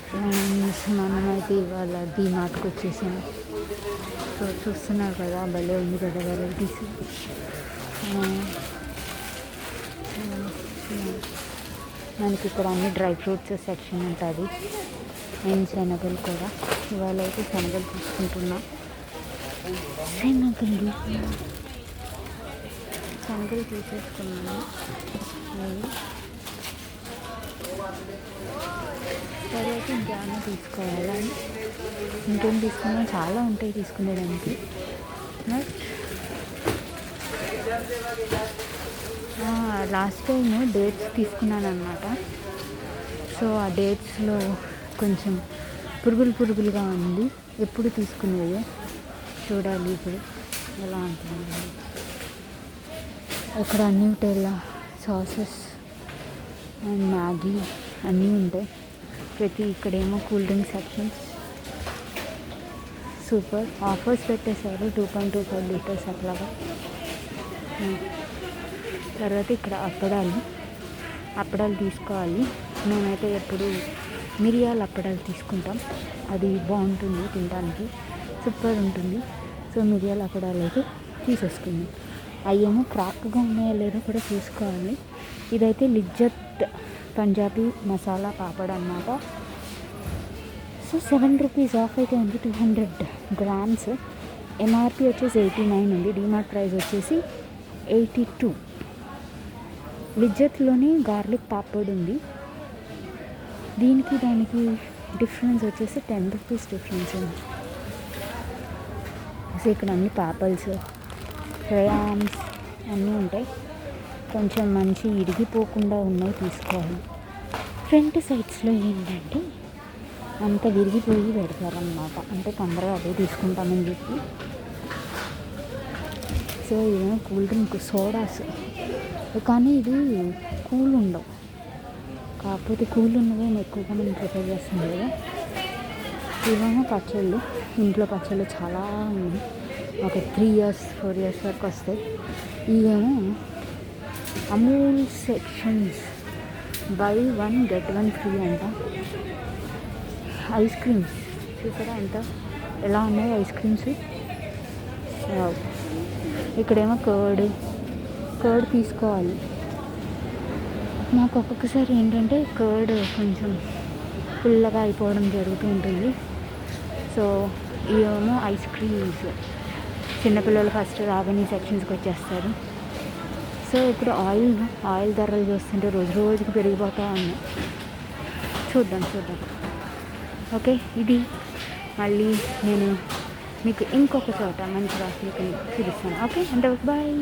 Friends, మనమైతే ఇవాళ డీమార్ట్కి వచ్చేసాము. సో చూస్తున్నారు కదా, భలే ఉంది కదా వెరైటీస్. మనకి ఇక్కడ అన్ని డ్రై ఫ్రూట్స్ సెక్షన్ ఉంటుంది. అండ్ శనగలు కూడా. ఇవాళ అయితే శనగలు తీసుకుంటున్నా. శనగలు తీసేసుకున్నాను. తర్వాత ఇంకేమైనా తీసుకోవాలని, ఇంకేం తీసుకున్నా చాలా ఉంటాయి తీసుకునేదానికి. బట్ లాస్ట్ టైం డేట్స్ తీసుకున్నాను అనమాట. సో ఆ డేట్స్లో కొంచెం పురుగులుగా ఉంది. ఎప్పుడు తీసుకునేది చూడాలి ఇప్పుడు ఎలా ఉంటుంది. ఇక్కడ న్యూటెల్లా, సాసెస్ అండ్ మ్యాగీ అన్నీ ఉంటాయి. ఇక్కడేమో cool drink sections. Super offers పెట్టేశారు, 2.25 లీటర్స్ అట్లాగా. తర్వాత ఇక్కడ అప్పడాలు తీసుకోవాలి. మేమైతే ఎప్పుడు మిరియాల అప్పడాలు తీసుకుంటాం. అది బాగుంటుంది తినడానికి, సూపర్ ఉంటుంది. సో మిరియాల అప్పడాలు అయితే తీసేసుకుంది. అవేమో క్రాక్గా ఉన్నాయో లేదో కూడా చూసుకోవాలి. ఇదైతే లిజ్జత్ పంజాబీ మసాలా పాపడ్ అన్నమాట. సో 7 రూపీస్ ఆఫ్ అయితే ఉంది. 200 గ్రామ్స్. ఎంఆర్పి వచ్చేసి 89 ఉంది. డిమార్ట్ ప్రైస్ వచ్చేసి 82. లిజ్జత్లోని గార్లిక్ పాపడ్ ఉంది. దానికి డిఫరెన్స్ వచ్చేసి 10 రూపీస్ డిఫరెన్స్ ఉంది. సో ఇక్కడ అన్ని పాపల్స్, క్రయాన్స్ అన్నీ ఉంటాయి. కొంచెం మంచి విరిగిపోకుండా ఉన్నవి తీసుకోవాలి. ఫ్రంట్ సైడ్స్లో ఏంటంటే అంత విరిగిపోయి పెడతారనమాట. అంటే తొందరగా అదే తీసుకుంటామని చెప్పి. సో ఇదేమో కూల్ డ్రింక్ సోడాస్, కానీ ఇది కూల్ ఉండవు. కాకపోతే కూల్ ఉన్నదే ఎక్కువగా మనం ప్రిపేర్ చేస్తాం కదా. ఇవేమో పచ్చళ్ళు. ఇంట్లో పచ్చళ్ళు చాలా ఉన్నాయి. ఒక 3 years 4 years వరకు వస్తాయి. ఇవేమో Amul sections, buy 1 get 1 free అంట. ఐస్ క్రీమ్స్ చూసారా ఎలా ఉన్నాయి ఐస్ క్రీమ్స్. ఇక్కడేమో కర్డ్ తీసుకోవాలి. నాకు ఒక్కొక్కసారి ఏంటంటే కర్డ్ కొంచెం ఫుల్గా అయిపోవడం జరుగుతూ ఉంటుంది. సో ఇవేమో ఐస్ క్రీమ్స్. చిన్నపిల్లలు ఫస్ట్ రాగానే సెక్షన్స్కి వచ్చేస్తారు. సో ఇప్పుడు ఆయిల్ ధరలు చూస్తుంటే రోజుకి పెరిగిపోతూ ఉన్నాయి. చూద్దాం. ఓకే, ఇది మళ్ళీ నేను మీకు ఇంకొక చోట మంచిగా మీకు చూపిస్తాను. ఓకే అంటే బాయ్.